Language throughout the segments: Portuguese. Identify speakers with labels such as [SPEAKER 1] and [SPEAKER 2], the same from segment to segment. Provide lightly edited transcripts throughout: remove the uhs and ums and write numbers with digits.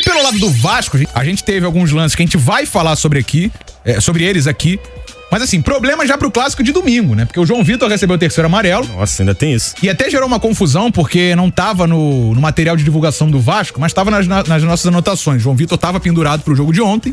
[SPEAKER 1] pelo lado do Vasco, a gente teve alguns lances que a gente vai falar sobre eles aqui. Mas assim, problema já pro clássico de domingo, né? Porque o João Vitor recebeu o terceiro amarelo.
[SPEAKER 2] Nossa, ainda tem isso.
[SPEAKER 1] E até gerou uma confusão, porque não tava no material de divulgação do Vasco, mas tava nas nossas anotações. João Vitor tava pendurado pro jogo de ontem.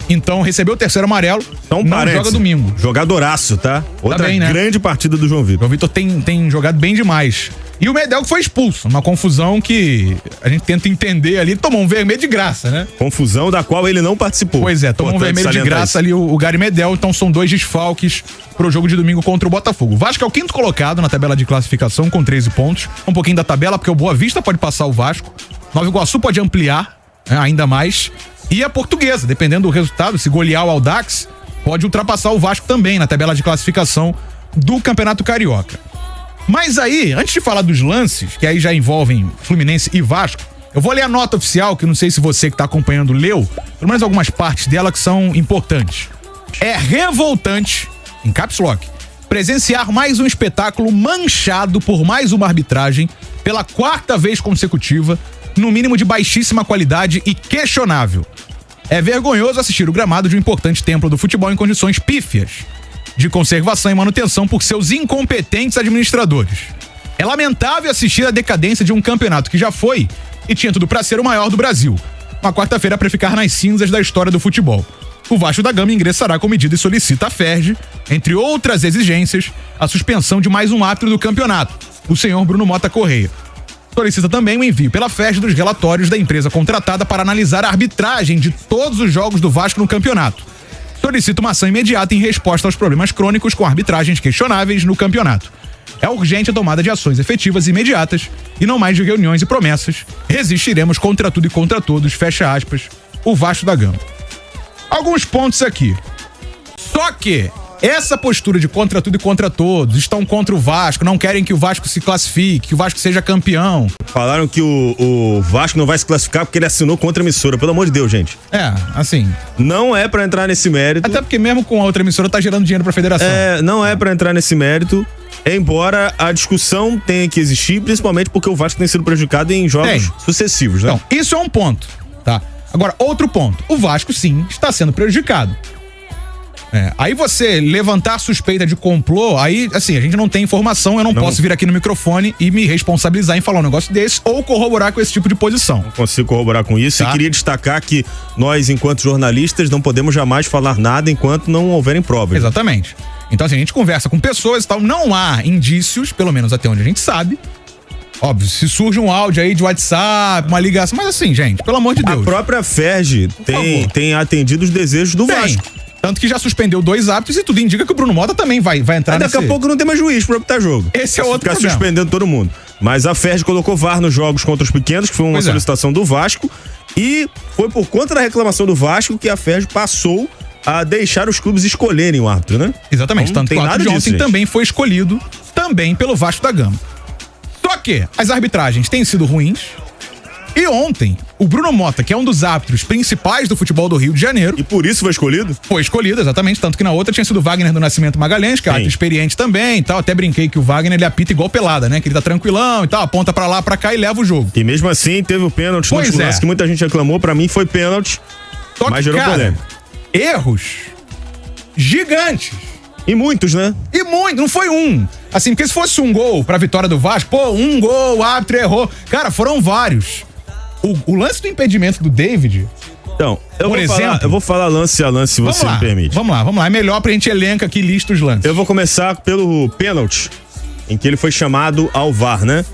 [SPEAKER 1] Então recebeu o terceiro amarelo,
[SPEAKER 2] então,
[SPEAKER 1] não joga domingo.
[SPEAKER 2] Jogadoraço, tá? Outra
[SPEAKER 1] bem, né?
[SPEAKER 2] grande partida do João Vitor.
[SPEAKER 1] João Vitor tem jogado bem demais. E o Medel que foi expulso, uma confusão que a gente tenta entender ali. Ele tomou um vermelho de graça, né?
[SPEAKER 2] Confusão da qual ele não participou.
[SPEAKER 1] Pois é, tomou um vermelho de graça ali o Gary Medel. Então são 2 desfalques pro jogo de domingo contra o Botafogo. O Vasco é o 5º colocado na tabela de classificação com 13 pontos. Um pouquinho da tabela, porque o Boa Vista pode passar o Vasco. Nova Iguaçu pode ampliar, né, ainda mais. E a Portuguesa, dependendo do resultado, se golear o Audax, pode ultrapassar o Vasco também na tabela de classificação do Campeonato Carioca. Mas aí, antes de falar dos lances, que aí já envolvem Fluminense e Vasco, eu vou ler a nota oficial, que eu não sei se você que tá acompanhando leu, pelo menos algumas partes dela que são importantes. É revoltante, em caps lock, presenciar mais um espetáculo manchado por mais uma arbitragem pela 4ª vez consecutiva, no mínimo de baixíssima qualidade e questionável. É vergonhoso assistir o gramado de um importante templo do futebol em condições pífias de conservação e manutenção por seus incompetentes administradores. É lamentável assistir a decadência de um campeonato que já foi e tinha tudo pra ser o maior do Brasil. Uma quarta-feira para ficar nas cinzas da história do futebol. O Vasco da Gama ingressará com medida e solicita à FERJ, entre outras exigências, a suspensão de mais um árbitro do campeonato, o senhor Bruno Mota Correia. Solicita também o envio pela FERJ dos relatórios da empresa contratada para analisar a arbitragem de todos os jogos do Vasco no campeonato. Solicita uma ação imediata em resposta aos problemas crônicos com arbitragens questionáveis no campeonato. É urgente a tomada de ações efetivas e imediatas e não mais de reuniões e promessas. Resistiremos contra tudo e contra todos, fecha aspas, o Vasco da Gama. Alguns pontos aqui. Só que essa postura de contra tudo e contra todos, estão contra o Vasco, não querem que o Vasco se classifique, que o Vasco seja campeão.
[SPEAKER 2] Falaram que o Vasco não vai se classificar porque ele assinou contra a emissora, pelo amor de Deus, gente.
[SPEAKER 1] É, assim.
[SPEAKER 2] Não é pra entrar nesse mérito.
[SPEAKER 1] Até porque mesmo com a outra emissora tá gerando dinheiro pra federação.
[SPEAKER 2] Não é pra entrar nesse mérito, embora a discussão tenha que existir, principalmente porque o Vasco tem sido prejudicado em jogos sucessivos, né?
[SPEAKER 1] Então, isso é um ponto, tá? Agora, outro ponto. O Vasco, sim, está sendo prejudicado. Aí você levantar suspeita de complô, aí, assim, a gente não tem informação, eu não posso vir aqui no microfone e me responsabilizar em falar um negócio desse ou corroborar com esse tipo de posição.
[SPEAKER 2] Não consigo corroborar com isso,
[SPEAKER 1] tá?
[SPEAKER 2] E queria destacar que nós, enquanto jornalistas, não podemos jamais falar nada enquanto não houverem provas.
[SPEAKER 1] Exatamente. Então, assim, a gente conversa com pessoas e tal, não há indícios, pelo menos até onde a gente sabe. Óbvio, se surge um áudio aí de WhatsApp, uma ligação, mas assim, gente, pelo amor de Deus.
[SPEAKER 2] A própria FERJ tem atendido os desejos do Vasco.
[SPEAKER 1] Tanto que já suspendeu 2 árbitros e tudo indica que o Bruno Mota também vai entrar
[SPEAKER 2] nesse... Daqui a pouco não tem mais juiz pra apitar jogo.
[SPEAKER 1] Esse é outro
[SPEAKER 2] problema.
[SPEAKER 1] Ficar
[SPEAKER 2] suspendendo todo mundo. Mas a FERJ colocou VAR nos jogos contra os pequenos, que foi uma solicitação do Vasco. E foi por conta da reclamação do Vasco que a FERJ passou a deixar os clubes escolherem o árbitro, né?
[SPEAKER 1] Exatamente.
[SPEAKER 2] Então,
[SPEAKER 1] tanto que o árbitro de ontem também foi escolhido também pelo Vasco da Gama. Só que as arbitragens têm sido ruins. E ontem, o Bruno Mota, que é um dos árbitros principais do futebol do Rio de Janeiro...
[SPEAKER 2] E por isso foi escolhido?
[SPEAKER 1] Foi escolhido, exatamente. Tanto que na outra tinha sido o Wagner do Nascimento Magalhães, que é árbitro experiente também e tal. Até brinquei que o Wagner, ele apita igual pelada, né? Que ele tá tranquilão e tal, aponta pra lá, pra cá e leva o jogo.
[SPEAKER 2] E mesmo assim, teve o pênalti no lance que muita gente reclamou. Pra mim foi pênalti, mas gerou polêmica.
[SPEAKER 1] Erros gigantes.
[SPEAKER 2] E muitos, né?
[SPEAKER 1] E muito, não foi um. Assim, porque se fosse um gol pra vitória do Vasco, um gol, o árbitro errou. Cara, foram vários. O lance do impedimento do David...
[SPEAKER 2] Então, eu vou falar lance a lance, se você me permite.
[SPEAKER 1] Vamos lá. É melhor pra gente elenca aqui, lista os lances.
[SPEAKER 2] Eu vou começar pelo pênalti, em que ele foi chamado ao VAR, né?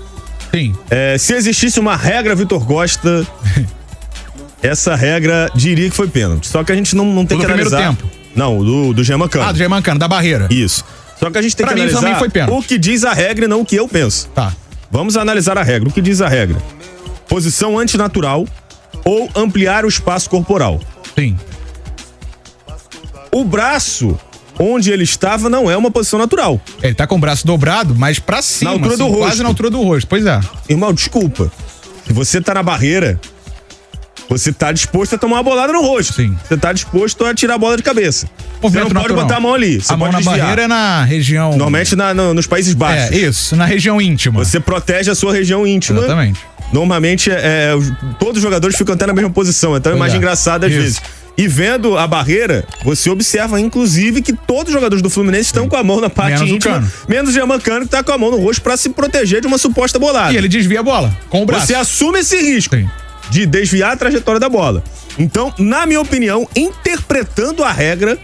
[SPEAKER 1] Sim.
[SPEAKER 2] Se existisse uma regra, Vitor Costa, essa regra diria que foi pênalti. Só que a gente não tem que analisar...
[SPEAKER 1] primeiro tempo.
[SPEAKER 2] Não, do Germancano.
[SPEAKER 1] Do Germancano, da barreira.
[SPEAKER 2] Isso. Só que a gente tem que analisar
[SPEAKER 1] também foi pênalti.
[SPEAKER 2] O que diz a regra e não o que eu penso.
[SPEAKER 1] Tá.
[SPEAKER 2] Vamos analisar a regra. O que diz a regra? Posição antinatural ou ampliar o espaço corporal.
[SPEAKER 1] Sim.
[SPEAKER 2] O braço onde ele estava não é uma posição natural.
[SPEAKER 1] Ele tá com o braço dobrado, mas pra cima.
[SPEAKER 2] Na altura do rosto.
[SPEAKER 1] Quase na altura do rosto, pois é.
[SPEAKER 2] Irmão, desculpa. Se você tá na barreira, você tá disposto a tomar uma bolada no rosto.
[SPEAKER 1] Você
[SPEAKER 2] tá disposto a tirar a bola de cabeça. Você não pode botar a mão ali. Você
[SPEAKER 1] a mão
[SPEAKER 2] pode
[SPEAKER 1] na
[SPEAKER 2] desviar.
[SPEAKER 1] barreira é na região...
[SPEAKER 2] Normalmente nos Países Baixos.
[SPEAKER 1] Isso, na região íntima.
[SPEAKER 2] Você protege a sua região íntima.
[SPEAKER 1] Exatamente.
[SPEAKER 2] normalmente todos os jogadores ficam até na mesma posição, então é uma imagem engraçada às vezes. E vendo a barreira, você observa, inclusive, que todos os jogadores do Fluminense estão com a mão na parte íntima. Menos o Germancano, que tá com a mão no rosto pra se proteger de uma suposta bolada.
[SPEAKER 1] E ele desvia a bola com o braço.
[SPEAKER 2] Você assume esse risco de desviar a trajetória da bola. Então, na minha opinião, interpretando a regra,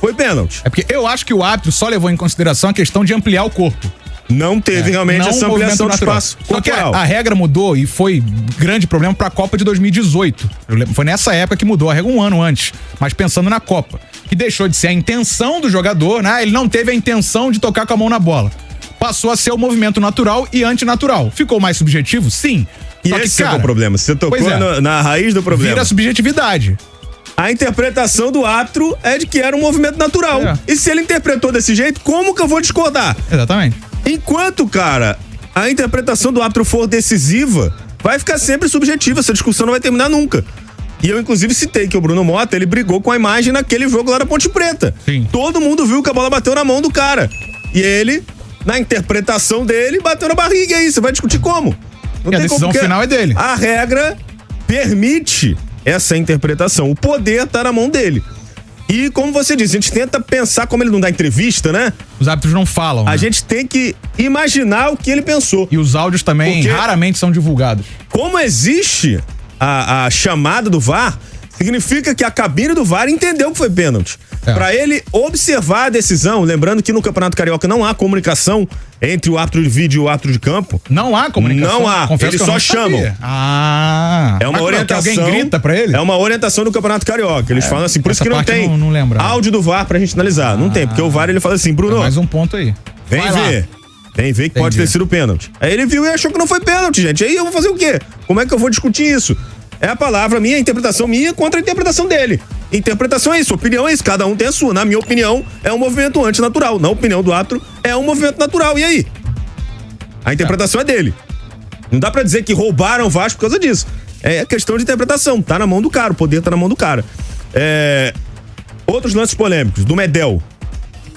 [SPEAKER 2] foi pênalti.
[SPEAKER 1] É porque eu acho que o árbitro só levou em consideração a questão de ampliar o corpo.
[SPEAKER 2] Não teve realmente essa ampliação do espaço
[SPEAKER 1] corporal. Só que a regra mudou e foi grande problema pra Copa de 2018. Foi nessa época que mudou a regra, um ano antes. Mas pensando na Copa. Que deixou de ser a intenção do jogador, né? Ele não teve a intenção de tocar com a mão na bola. Passou a ser o movimento natural e antinatural. Ficou mais subjetivo? Sim.
[SPEAKER 2] E esse é o problema. Você tocou na raiz do problema.
[SPEAKER 1] Vira subjetividade.
[SPEAKER 2] A interpretação do árbitro é de que era um movimento natural. E se ele interpretou desse jeito, como que eu vou discordar?
[SPEAKER 1] Exatamente.
[SPEAKER 2] Enquanto, cara, a interpretação do árbitro for decisiva, vai ficar sempre subjetiva, essa discussão não vai terminar nunca. E eu, inclusive, citei que o Bruno Mota, ele brigou com a imagem naquele jogo lá da Ponte Preta.
[SPEAKER 1] Sim.
[SPEAKER 2] Todo mundo viu que a bola bateu na mão do cara. E ele, na interpretação dele, bateu na barriga. E aí, você vai discutir como?
[SPEAKER 1] Não tem a decisão final é dele.
[SPEAKER 2] A regra permite essa interpretação. O poder tá na mão dele. E, como você disse, a gente tenta pensar, como ele não dá entrevista, né?
[SPEAKER 1] Os árbitros não falam.
[SPEAKER 2] A gente tem que imaginar o que ele pensou.
[SPEAKER 1] E os áudios também raramente são divulgados.
[SPEAKER 2] Como existe a chamada do VAR, significa que a cabine do VAR entendeu que foi pênalti. Pra ele observar a decisão, lembrando que no Campeonato Carioca não há comunicação entre o árbitro de vídeo e o árbitro de campo.
[SPEAKER 1] Não há comunicação?
[SPEAKER 2] Não há.
[SPEAKER 1] Confesso
[SPEAKER 2] eles só chamam.
[SPEAKER 1] É
[SPEAKER 2] uma orientação.
[SPEAKER 1] Alguém grita pra ele?
[SPEAKER 2] É uma orientação do Campeonato Carioca. Eles falam assim, por isso que não tem
[SPEAKER 1] áudio
[SPEAKER 2] do VAR pra gente analisar. Não tem, porque o VAR ele fala assim, Bruno.
[SPEAKER 1] Mais um ponto aí.
[SPEAKER 2] Vem ver. Vem ver que pode ter sido pênalti. Aí ele viu e achou que não foi pênalti, gente. Aí eu vou fazer o quê? Como é que eu vou discutir isso? É a palavra minha, a interpretação minha contra a interpretação dele. Interpretação é isso, opinião é isso, cada um tem a sua. Na minha opinião, é um movimento antinatural. Na opinião do árbitro, é um movimento natural. E aí? A interpretação é dele. Não dá pra dizer que roubaram o Vasco por causa disso. É questão de interpretação. Tá na mão do cara, o poder tá na mão do cara. Outros lances polêmicos, do Medel.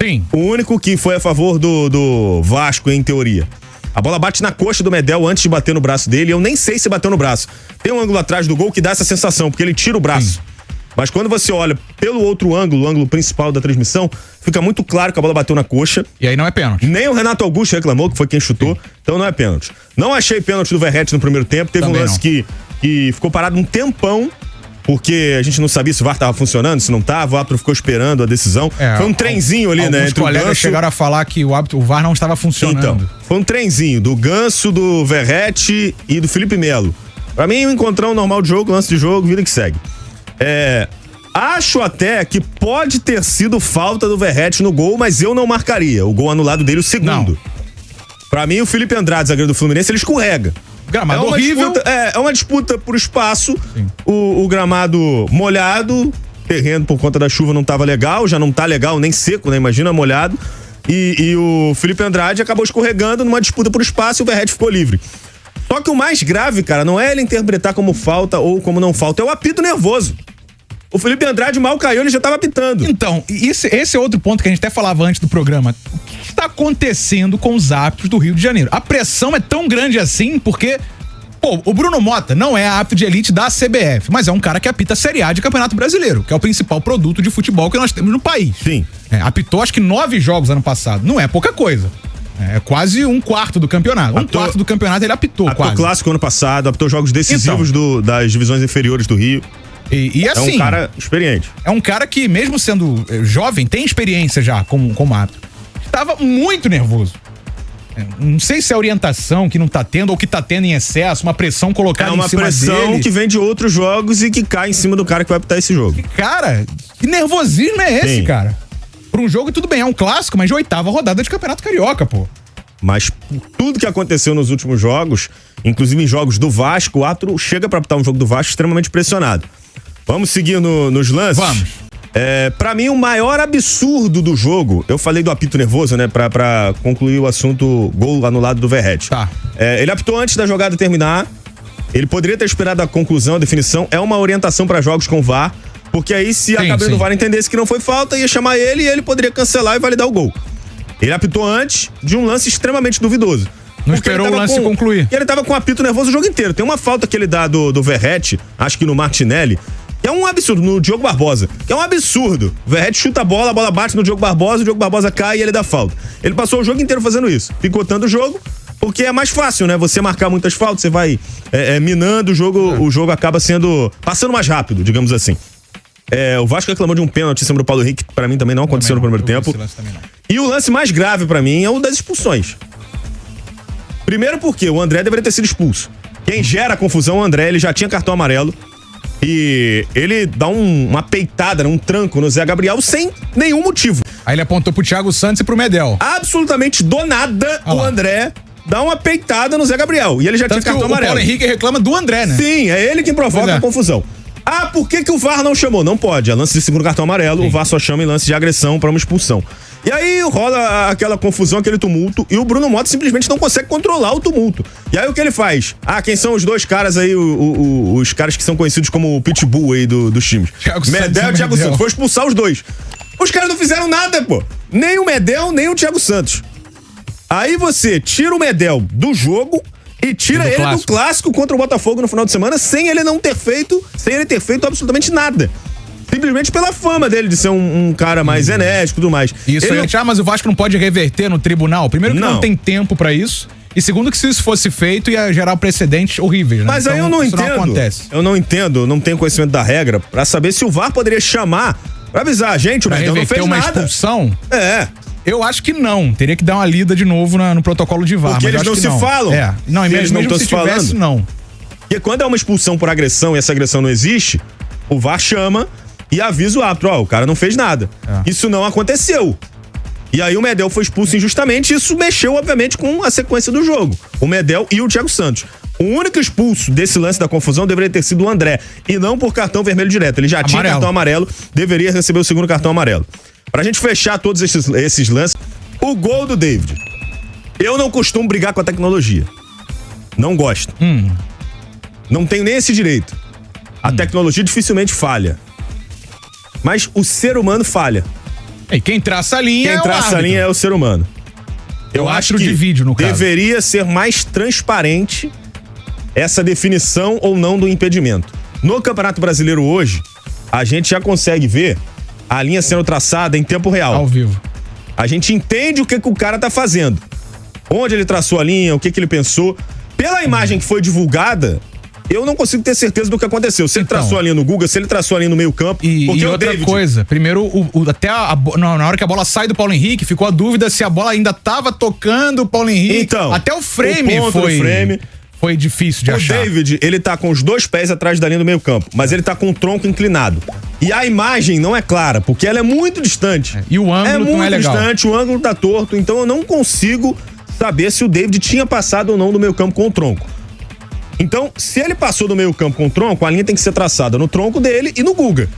[SPEAKER 1] Sim.
[SPEAKER 2] O único que foi a favor do Vasco, em teoria. A bola bate na coxa do Medel antes de bater no braço dele. Eu nem sei se bateu no braço. Tem um ângulo atrás do gol que dá essa sensação, porque ele tira o braço. Sim. Mas quando você olha pelo outro ângulo, o ângulo principal da transmissão, fica muito claro que a bola bateu na coxa.
[SPEAKER 1] E aí não é pênalti.
[SPEAKER 2] Nem o Renato Augusto reclamou, que foi quem chutou. Sim. Então não é pênalti. Não achei pênalti do Verratti no primeiro tempo. Teve também um lance que ficou parado um tempão, porque a gente não sabia se o VAR tava funcionando, se não tava, o árbitro ficou esperando a decisão. Foi um trenzinho ali, né?
[SPEAKER 1] Os colegas chegaram a falar que o VAR não estava funcionando.
[SPEAKER 2] Então, foi um trenzinho do Ganso, do Verratti e do Felipe Melo. Pra mim, um encontrão normal de jogo, lance de jogo, vida que segue. Acho até que pode ter sido falta do Verratti no gol, mas eu não marcaria. O gol anulado dele, o segundo. Não. Pra mim, o Felipe Andrade, zagueiro do Fluminense, ele escorrega.
[SPEAKER 1] Gramado horrível.
[SPEAKER 2] É uma disputa por espaço. O gramado molhado, terreno por conta da chuva não tava legal, já não tá legal, nem seco, né? Imagina molhado. E o Felipe Andrade acabou escorregando numa disputa por espaço e o Verratti ficou livre. Só que o mais grave, cara, não é ele interpretar como falta ou como não falta, é o apito nervoso. O Felipe Andrade mal caiu, ele já tava apitando.
[SPEAKER 1] Então, esse é outro ponto que a gente até falava antes do programa. O que está acontecendo com os árbitros do Rio de Janeiro? A pressão é tão grande assim porque, o Bruno Mota não é árbitro de elite da CBF, mas é um cara que apita a Série A de Campeonato Brasileiro, que é o principal produto de futebol que nós temos no país.
[SPEAKER 2] Sim.
[SPEAKER 1] Apitou acho que 9 jogos ano passado. Não é pouca coisa. É quase um quarto do campeonato. Um quarto do campeonato ele apitou quase.
[SPEAKER 2] Apitou clássico ano passado, apitou jogos decisivos das divisões inferiores do Rio.
[SPEAKER 1] E assim,
[SPEAKER 2] é um cara experiente.
[SPEAKER 1] É um cara que, mesmo sendo jovem, tem experiência já como árbitro. Estava muito nervoso. Não sei se é a orientação que não tá tendo ou que tá tendo em excesso, uma pressão colocada em cima dele. É uma pressão
[SPEAKER 2] que vem de outros jogos e que cai em cima do cara que vai apitar esse jogo.
[SPEAKER 1] Cara, que nervosismo é esse, cara? Pra um jogo, tudo bem, é um clássico, mas de 8ª rodada de Campeonato Carioca, pô.
[SPEAKER 2] Mas tudo que aconteceu nos últimos jogos, inclusive em jogos do Vasco, o árbitro chega pra apitar um jogo do Vasco extremamente pressionado. Vamos seguir nos lances?
[SPEAKER 1] Vamos.
[SPEAKER 2] Pra mim, o maior absurdo do jogo, eu falei do apito nervoso, né? Pra concluir o assunto gol anulado do Verratti.
[SPEAKER 1] Tá.
[SPEAKER 2] Ele apitou antes da jogada terminar. Ele poderia ter esperado a conclusão, a definição. É uma orientação pra jogos com VAR. Porque aí, se a cabine do VAR entendesse que não foi falta, ia chamar ele e ele poderia cancelar e validar o gol. Ele apitou antes de um lance extremamente duvidoso.
[SPEAKER 1] Não esperou o lance concluir.
[SPEAKER 2] E ele tava com um apito nervoso o jogo inteiro. Tem uma falta que ele dá do Verratti, acho que no Martinelli, que é um absurdo, no Diogo Barbosa, que é um absurdo. O Verratti chuta a bola bate no Diogo Barbosa, o Diogo Barbosa cai e ele dá falta. Ele passou o jogo inteiro fazendo isso, picotando o jogo, porque é mais fácil, né? Você marcar muitas faltas, você vai minando o jogo acaba passando mais rápido, digamos assim. O Vasco reclamou de um pênalti em cima do Paulo Henrique, que pra mim também não aconteceu no primeiro tempo. E o lance mais grave pra mim é o das expulsões. Primeiro porque o André deveria ter sido expulso. Quem gera a confusão é o André, ele já tinha cartão amarelo. E ele dá uma peitada, um tranco no Zé Gabriel sem nenhum motivo.
[SPEAKER 1] Aí ele apontou pro Thiago Santos e pro Medel.
[SPEAKER 2] Absolutamente do nada, o André dá uma peitada no Zé Gabriel. E ele já tinha cartão amarelo.
[SPEAKER 1] O Paulo Henrique reclama do André, né?
[SPEAKER 2] Sim, é ele quem provoca a confusão. Por que o VAR não chamou? Não pode. É lance de segundo cartão amarelo, sim. O VAR só chama em lance de agressão pra uma expulsão. E aí rola aquela confusão, aquele tumulto, e o Bruno Mota simplesmente não consegue controlar o tumulto. E aí o que ele faz? Quem são os dois caras aí, os caras que são conhecidos como o pitbull aí dos times? Medel e Thiago Santos. Foi expulsar os dois. Os caras não fizeram nada, pô. Nem o Medel, nem o Thiago Santos. Aí você tira o Medel do jogo e tira ele do clássico contra o Botafogo no final de semana sem ele ter feito absolutamente nada. Simplesmente pela fama dele de ser um cara mais enérgico e tudo mais.
[SPEAKER 1] Isso aí, mas o Vasco não pode reverter no tribunal. Primeiro que não tem tempo pra isso. E segundo que se isso fosse feito ia gerar precedentes horríveis, né?
[SPEAKER 2] Mas então, aí eu não entendo. Não acontece. Eu não entendo, não tenho conhecimento da regra pra saber se o VAR poderia chamar pra avisar a gente, o Medel não fez nada.
[SPEAKER 1] Uma expulsão? Eu acho que não. Teria que dar uma lida de novo no protocolo de VAR.
[SPEAKER 2] Porque eles não se falam.
[SPEAKER 1] Não, e mesmo se tivesse, não.
[SPEAKER 2] Porque quando é uma expulsão por agressão e essa agressão não existe, o VAR chama e avisa o árbitro, o cara não fez nada. Isso não aconteceu. E aí o Medel foi expulso injustamente e isso mexeu, obviamente, com a sequência do jogo. O Medel e o Thiago Santos. O único expulso desse lance da confusão deveria ter sido o André, e não por cartão vermelho direto. Ele já tinha cartão amarelo, deveria receber o segundo cartão amarelo. Pra gente fechar todos esses lances, o gol do David. Eu não costumo brigar com a tecnologia. Não gosto. Não tenho nem esse direito. A tecnologia dificilmente falha. Mas o ser humano falha.
[SPEAKER 1] E quem traça a linha
[SPEAKER 2] é o ser humano. Eu acho que
[SPEAKER 1] de vídeo, no caso,
[SPEAKER 2] deveria ser mais transparente essa definição ou não do impedimento. No Campeonato Brasileiro hoje, a gente já consegue ver a linha sendo traçada em tempo real.
[SPEAKER 1] Ao vivo.
[SPEAKER 2] A gente entende o que o cara tá fazendo. Onde ele traçou a linha, o que ele pensou. Pela imagem que foi divulgada, eu não consigo ter certeza do que aconteceu. Se ele traçou a linha no Google, se ele traçou a linha no meio campo.
[SPEAKER 1] E outra coisa, primeiro, até na hora que a bola sai do Paulo Henrique, ficou a dúvida se a bola ainda tava tocando o Paulo Henrique.
[SPEAKER 2] Então,
[SPEAKER 1] até o frame foi difícil de achar.
[SPEAKER 2] O David, ele tá com os dois pés atrás da linha do meio campo, mas ele tá com o tronco inclinado. E a imagem não é clara, porque ela é muito distante.
[SPEAKER 1] E o ângulo não é legal.
[SPEAKER 2] É muito distante, o ângulo tá torto, então eu não consigo saber se o David tinha passado ou não do meio campo com o tronco. Então, se ele passou do meio campo com o tronco, a linha tem que ser traçada no tronco dele e no Guga.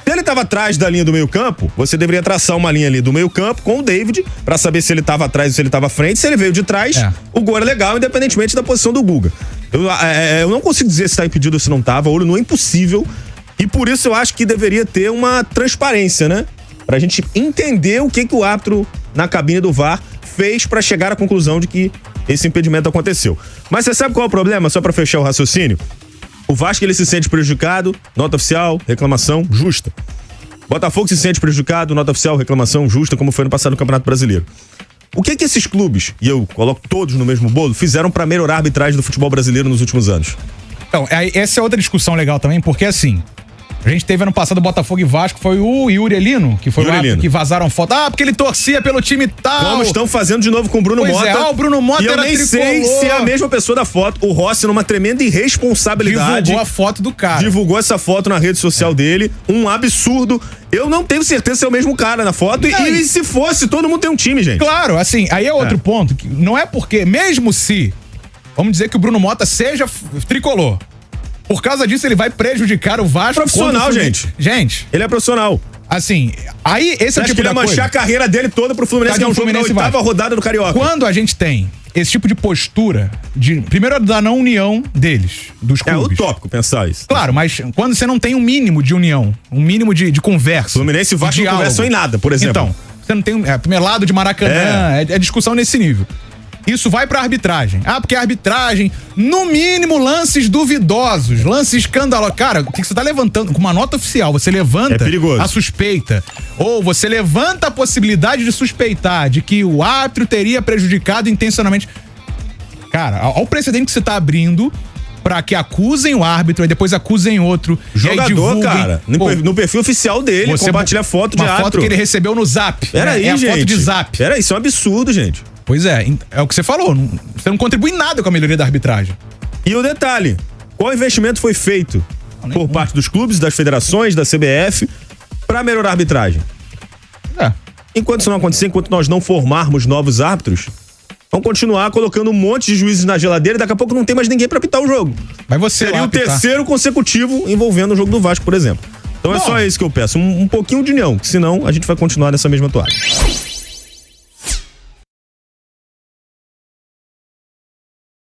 [SPEAKER 2] Se ele estava atrás da linha do meio campo, você deveria traçar uma linha ali do meio campo com o David pra saber se ele estava atrás ou se ele estava à frente. Se ele veio de trás, o gol era legal, independentemente da posição do Guga. Eu não consigo dizer se tá impedido ou se não tava, olho não é impossível. E por isso eu acho que deveria ter uma transparência, né? Pra gente entender o que o árbitro na cabine do VAR fez pra chegar à conclusão de que esse impedimento aconteceu. Mas você sabe qual é o problema? Só pra fechar o raciocínio. O Vasco, ele se sente prejudicado, nota oficial, reclamação justa. Botafogo se sente prejudicado, nota oficial, reclamação justa, como foi no passado no Campeonato Brasileiro. O que esses clubes, e eu coloco todos no mesmo bolo, fizeram pra melhorar a arbitragem do futebol brasileiro nos últimos anos?
[SPEAKER 1] Então, essa é outra discussão legal também, porque assim, a gente teve ano passado Botafogo e Vasco, foi o Yuri Elino, que foi o que vazaram foto. Porque ele torcia pelo time tal.
[SPEAKER 2] Como estão fazendo de novo com o Bruno Mota.
[SPEAKER 1] O Bruno Mota
[SPEAKER 2] era tricolor. E eu nem sei se é a mesma pessoa da foto. O Rossi, numa tremenda irresponsabilidade,
[SPEAKER 1] divulgou a foto do cara.
[SPEAKER 2] Divulgou essa foto na rede social dele. Um absurdo. Eu não tenho certeza se é o mesmo cara na foto. E se fosse, todo mundo tem um time, gente.
[SPEAKER 1] Claro, assim, aí é outro ponto. Que não é porque, mesmo se, vamos dizer que o Bruno Mota seja tricolor, por causa disso, ele vai prejudicar o Vasco.
[SPEAKER 2] Profissional, gente. Ele é profissional.
[SPEAKER 1] Assim, aí esse é o tipo de coisa. Acho que ele ia manchar
[SPEAKER 2] a carreira dele toda pro Fluminense, que é um jogo da 8ª rodada do Carioca.
[SPEAKER 1] Quando a gente tem esse tipo de postura, primeiro da não união deles, dos clubes.
[SPEAKER 2] É utópico pensar isso.
[SPEAKER 1] Claro, mas quando você não tem um mínimo de união, um mínimo de conversa.
[SPEAKER 2] Fluminense e Vasco não conversam em nada, por exemplo.
[SPEAKER 1] Então, você não tem primeiro lado de Maracanã, é discussão nesse nível. isso vai pra arbitragem. Ah, porque a arbitragem, no mínimo, lances duvidosos, lances escandalosos. Cara, o que você tá levantando? Com uma nota oficial, você levanta a suspeita. Ou você levanta a possibilidade de suspeitar de que o árbitro teria prejudicado intencionalmente. Cara, olha o precedente que você tá abrindo pra que acusem o árbitro e depois acusem outro.
[SPEAKER 2] Jogador, cara, no perfil oficial dele, compartilha foto de árbitro.
[SPEAKER 1] Uma foto que ele recebeu no Zap.
[SPEAKER 2] Peraí,
[SPEAKER 1] gente.
[SPEAKER 2] Foto
[SPEAKER 1] de Zap.
[SPEAKER 2] Peraí, isso é um absurdo, gente.
[SPEAKER 1] Pois é o que você falou. Você não contribui em nada com a melhoria da arbitragem.
[SPEAKER 2] E o detalhe, qual investimento foi feito por parte dos clubes, das federações, da CBF, pra melhorar a arbitragem? Enquanto isso não acontecer, enquanto nós não formarmos novos árbitros, vamos continuar colocando um monte de juízes na geladeira e daqui a pouco não tem mais ninguém pra apitar o jogo.
[SPEAKER 1] Mas você
[SPEAKER 2] seria o terceiro consecutivo envolvendo o jogo do Vasco, por exemplo. Então é só isso que eu peço, um pouquinho de união, senão a gente vai continuar nessa mesma toada.